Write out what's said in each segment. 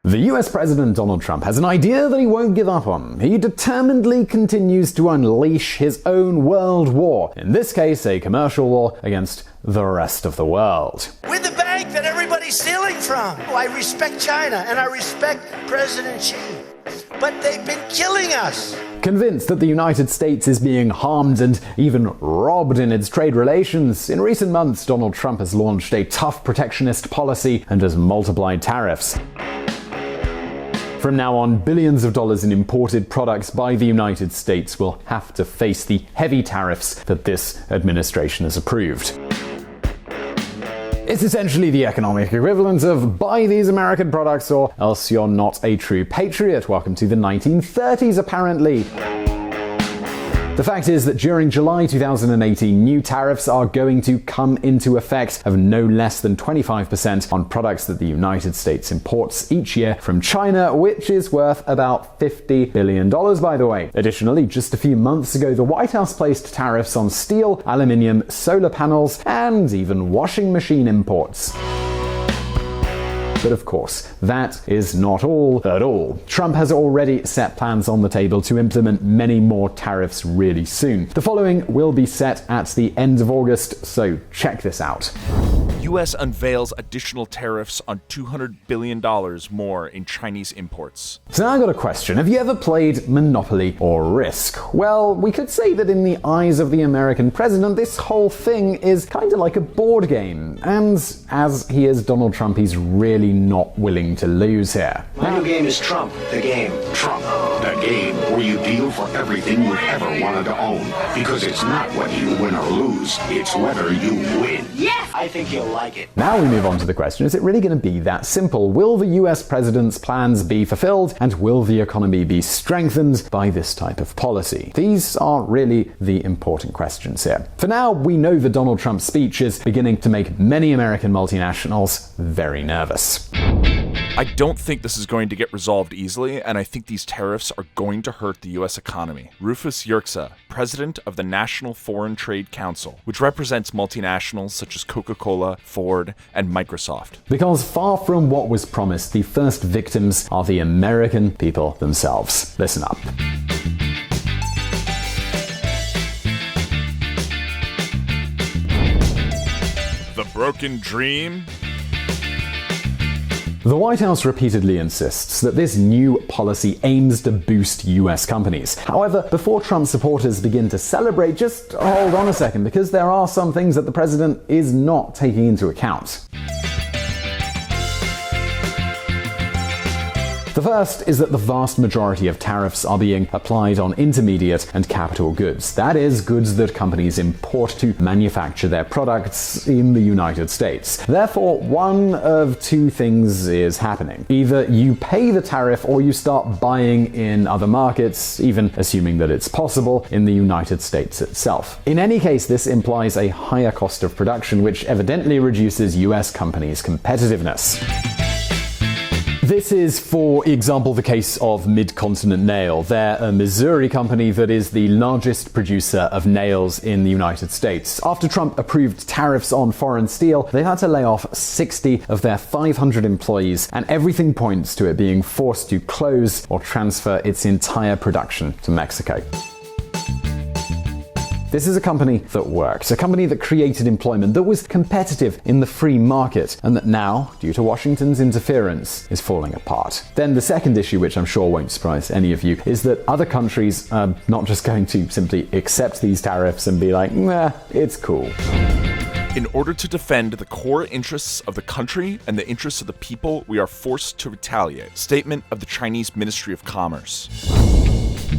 The US President Donald Trump has an idea that he won't give up on. He determinedly continues to unleash his own world war, in this case a commercial war against the rest of the world. We're the bank that everybody's stealing from. I respect China and I respect President Xi, but they've been killing us. Convinced that the United States is being harmed and even robbed in its trade relations, in recent months Donald Trump has launched a tough protectionist policy and has multiplied tariffs. From now on, billions of dollars in imported products by the United States will have to face the heavy tariffs that this administration has approved. It's essentially the economic equivalent of buy these American products or else you're not a true patriot. Welcome to the 1930s, apparently. The fact is that during July 2018, new tariffs are going to come into effect of no less than 25% on products that the United States imports each year from China, which is worth about $50 billion, by the way. Additionally, just a few months ago, the White House placed tariffs on steel, aluminium, solar panels, and even washing machine imports. But of course, that is not all at all. Trump has already set plans on the table to implement many more tariffs really soon. The following will be set at the end of August, so check this out. U.S. unveils additional tariffs on $200 billion more in Chinese imports. So now I got a question. Have you ever played Monopoly or Risk? Well, we could say that in the eyes of the American president, this whole thing is kind of like a board game. And as he is Donald Trump, he's really not willing to lose here. My new game is Trump, the game. Trump, the game where you deal for everything you've ever wanted to own. Because it's not whether you win or lose, it's whether you win. Yes! I think you'll like it. Now we move on to the question, is it really going to be that simple? Will the US president's plans be fulfilled, and will the economy be strengthened by this type of policy? These are really the important questions here. For now, we know that Donald Trump's speech is beginning to make many American multinationals very nervous. I don't think this is going to get resolved easily, and I think these tariffs are going to hurt the U.S. economy. Rufus Yerxa, president of the National Foreign Trade Council, which represents multinationals such as Coca-Cola, Ford, and Microsoft. Because far from what was promised, the first victims are the American people themselves. Listen up. The broken dream? The White House repeatedly insists that this new policy aims to boost US companies. However, before Trump supporters begin to celebrate, just hold on a second, because there are some things that the president is not taking into account. The first is that the vast majority of tariffs are being applied on intermediate and capital goods. That is, goods that companies import to manufacture their products in the United States. Therefore, one of two things is happening. Either you pay the tariff or you start buying in other markets, even assuming that it's possible, in the United States itself. In any case, this implies a higher cost of production, which evidently reduces US companies' competitiveness. This is, for example, the case of Mid-Continent Nail. They're a Missouri company that is the largest producer of nails in the United States. After Trump approved tariffs on foreign steel, they had to lay off 60 of their 500 employees, and everything points to it being forced to close or transfer its entire production to Mexico. This is a company that worked, a company that created employment, that was competitive in the free market, and that now, due to Washington's interference, is falling apart. Then the second issue, which I'm sure won't surprise any of you, is that other countries are not just going to simply accept these tariffs and be like, nah, it's cool. In order to defend the core interests of the country and the interests of the people, we are forced to retaliate. Statement of the Chinese Ministry of Commerce.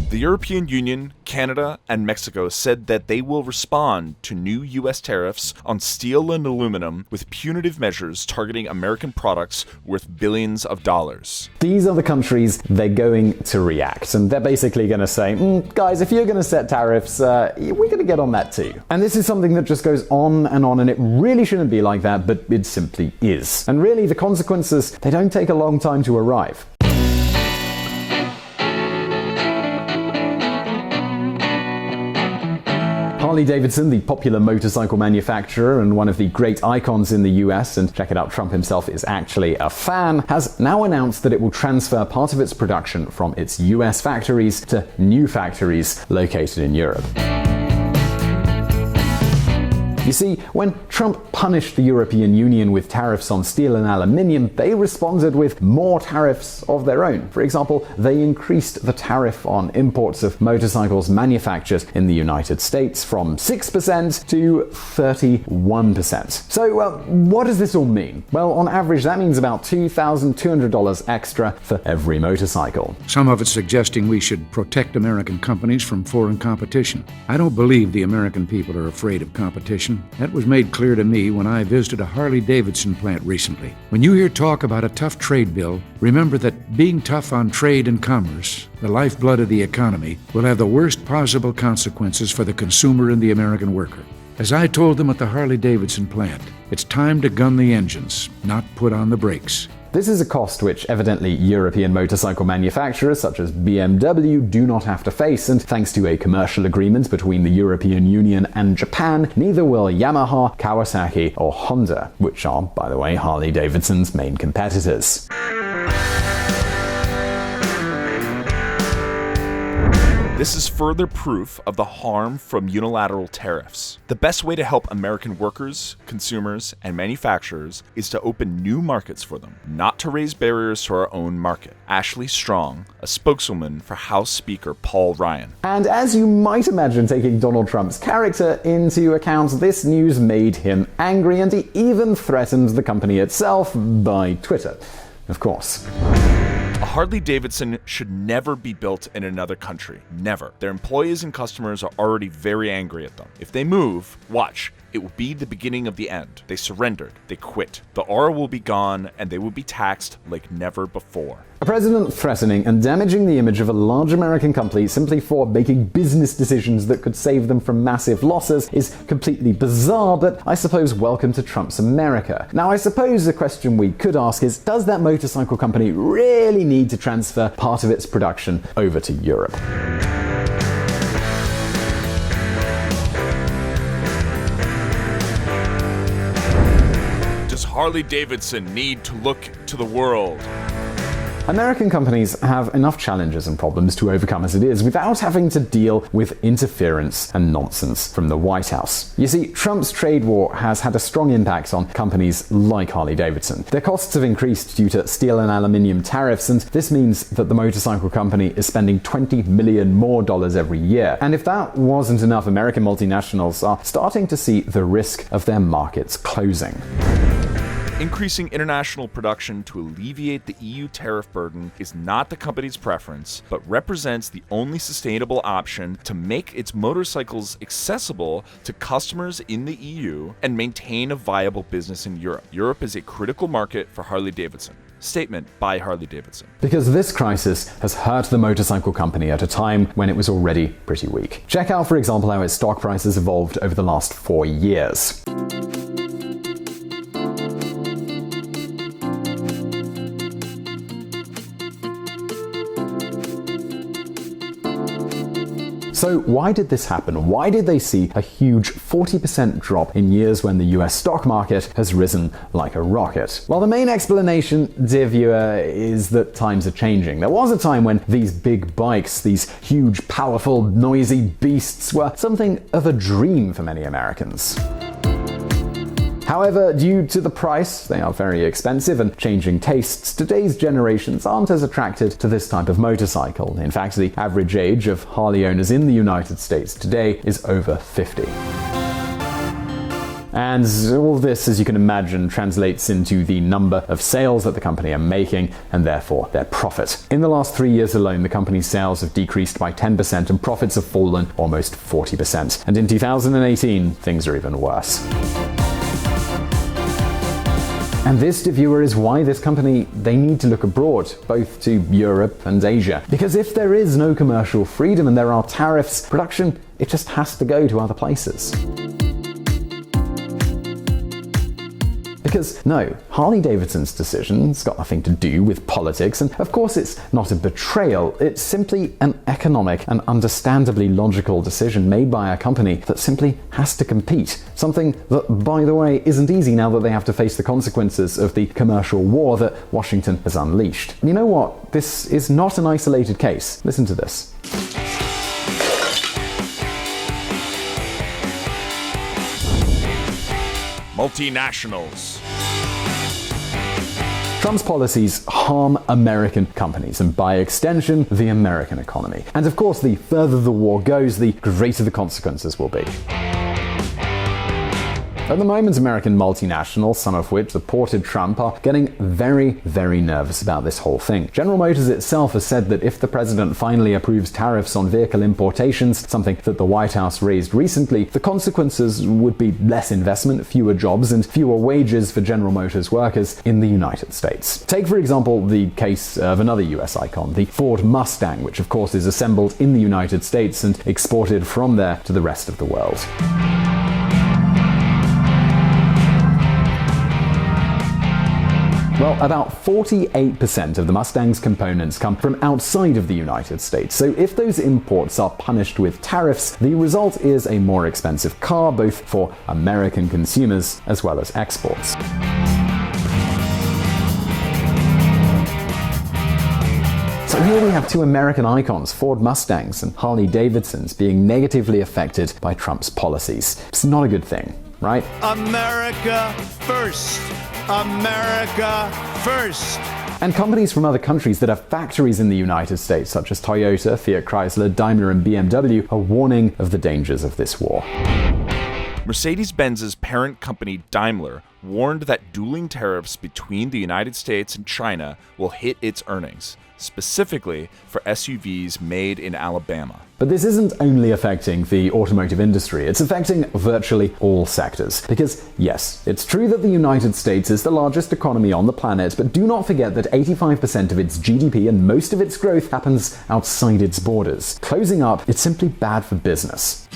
The European Union, Canada, and Mexico said that they will respond to new U.S. tariffs on steel and aluminum with punitive measures targeting American products worth billions of dollars. These are the countries they're going to react, and they're basically going to say, guys, if you're going to set tariffs, we're going to get on that too. And this is something that just goes on, and it really shouldn't be like that, but it simply is. And really, the consequences, they don't take a long time to arrive. Harley-Davidson, the popular motorcycle manufacturer and one of the great icons in the US, and check it out, Trump himself is actually a fan, has now announced that it will transfer part of its production from its US factories to new factories located in Europe. You see, when Trump punished the European Union with tariffs on steel and aluminium, they responded with more tariffs of their own. For example, they increased the tariff on imports of motorcycles manufactured in the United States from 6% to 31%. So, what does this all mean? Well, on average, that means about $2,200 extra for every motorcycle. Some of it suggesting we should protect American companies from foreign competition. I don't believe the American people are afraid of competition. That was made clear to me when I visited a Harley-Davidson plant recently. When you hear talk about a tough trade bill, remember that being tough on trade and commerce, the lifeblood of the economy, will have the worst possible consequences for the consumer and the American worker. As I told them at the Harley-Davidson plant, it's time to gun the engines, not put on the brakes. This is a cost which evidently European motorcycle manufacturers such as BMW do not have to face, and thanks to a commercial agreement between the European Union and Japan, neither will Yamaha, Kawasaki, or Honda, which are, by the way, Harley-Davidson's main competitors. This is further proof of the harm from unilateral tariffs. The best way to help American workers, consumers, and manufacturers is to open new markets for them, not to raise barriers to our own market. Ashley Strong, a spokeswoman for House Speaker Paul Ryan. And as you might imagine, taking Donald Trump's character into account, this news made him angry, and he even threatened the company itself by Twitter. Of course. A Harley-Davidson should never be built in another country. Never. Their employees and customers are already very angry at them. If they move, watch. It will be the beginning of the end. They surrendered. They quit. The aura will be gone, and they will be taxed like never before. A president threatening and damaging the image of a large American company simply for making business decisions that could save them from massive losses is completely bizarre, but I suppose welcome to Trump's America. Now, I suppose the question we could ask is, does that motorcycle company really need to transfer part of its production over to Europe? Does Harley-Davidson need to look to the world? American companies have enough challenges and problems to overcome as it is without having to deal with interference and nonsense from the White House. You see, Trump's trade war has had a strong impact on companies like Harley-Davidson. Their costs have increased due to steel and aluminium tariffs, and this means that the motorcycle company is spending $20 million more every year. And if that wasn't enough, American multinationals are starting to see the risk of their markets closing. Increasing international production to alleviate the EU tariff burden is not the company's preference, but represents the only sustainable option to make its motorcycles accessible to customers in the EU and maintain a viable business in Europe. Europe is a critical market for Harley-Davidson. Statement by Harley-Davidson. Because this crisis has hurt the motorcycle company at a time when it was already pretty weak. Check out, for example, how its stock price has evolved over the last 4 years. So why did this happen? Why did they see a huge 40% drop in years when the US stock market has risen like a rocket? Well, the main explanation, dear viewer, is that times are changing. There was a time when these big bikes, these huge, powerful, noisy beasts, were something of a dream for many Americans. However, due to the price, they are very expensive, and changing tastes, today's generations aren't as attracted to this type of motorcycle. In fact, the average age of Harley owners in the United States today is over 50. And all this, as you can imagine, translates into the number of sales that the company are making, and therefore their profit. In the last 3 years alone, the company's sales have decreased by 10% and profits have fallen almost 40%. And in 2018, things are even worse. And this, dear viewer, is why this company, they need to look abroad, both to Europe and Asia. Because if there is no commercial freedom and there are tariffs, production, it just has to go to other places. Because no, Harley-Davidson's decision's got nothing to do with politics, and of course it's not a betrayal, it's simply an economic and understandably logical decision made by a company that simply has to compete. Something that, by the way, isn't easy now that they have to face the consequences of the commercial war that Washington has unleashed. You know what? This is not an isolated case. Listen to this. Multinationals. Trump's policies harm American companies and, by extension, the American economy. And of course, the further the war goes, the greater the consequences will be. At the moment, American multinationals, some of which supported Trump, are getting very, very nervous about this whole thing. General Motors itself has said that if the president finally approves tariffs on vehicle importations, something that the White House raised recently, the consequences would be less investment, fewer jobs, and fewer wages for General Motors workers in the United States. Take, for example, the case of another US icon, the Ford Mustang, which of course is assembled in the United States and exported from there to the rest of the world. Well, about 48% of the Mustang's components come from outside of the United States, so if those imports are punished with tariffs, the result is a more expensive car, both for American consumers as well as exports. So here we have two American icons, Ford Mustangs and Harley-Davidsons, being negatively affected by Trump's policies. It's not a good thing, right? America first. America first. And companies from other countries that have factories in the United States, such as Toyota, Fiat Chrysler, Daimler, and BMW, are warning of the dangers of this war. Mercedes-Benz's parent company Daimler warned that dueling tariffs between the United States and China will hit its earnings, specifically for SUVs made in Alabama. But this isn't only affecting the automotive industry, it's affecting virtually all sectors. Because yes, it's true that the United States is the largest economy on the planet, but do not forget that 85% of its GDP and most of its growth happens outside its borders. Closing up, it's simply bad for business.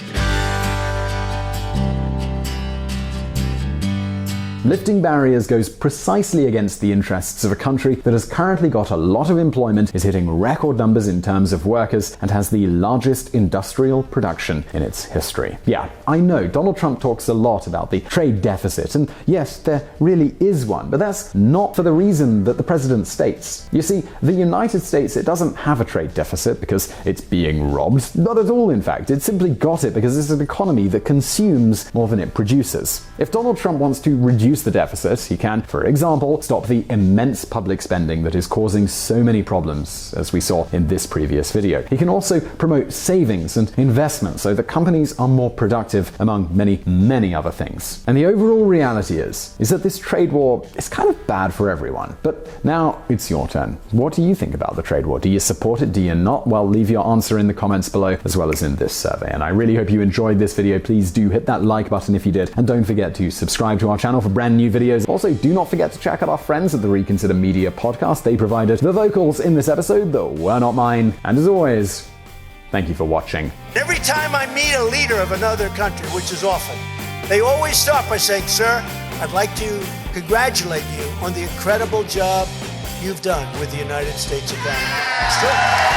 Lifting barriers goes precisely against the interests of a country that has currently got a lot of employment, is hitting record numbers in terms of workers, and has the largest industrial production in its history. Yeah, I know, Donald Trump talks a lot about the trade deficit, and yes, there really is one, but that's not for the reason that the president states. You see, the United States, it doesn't have a trade deficit because it's being robbed. Not at all, in fact. It simply got it because it's an economy that consumes more than it produces. If Donald Trump wants to reduce the deficit, he can, for example, stop the immense public spending that is causing so many problems, as we saw in this previous video. He can also promote savings and investment so that companies are more productive, among many, many other things. And the overall reality is that this trade war is kind of bad for everyone. But now it's your turn. What do you think about the trade war? Do you support it? Do you not? Well, leave your answer in the comments below, as well as in this survey. And I really hope you enjoyed this video. Please do hit that like button if you did, and don't forget to subscribe to our channel for brand new videos. Also, do not forget to check out our friends at the Reconsider Media podcast. They provided the vocals in this episode that were not mine. And as always, thank you for watching. Every time I meet a leader of another country, which is often, they always start by saying, "Sir, I'd like to congratulate you on the incredible job you've done with the United States economy." It's true.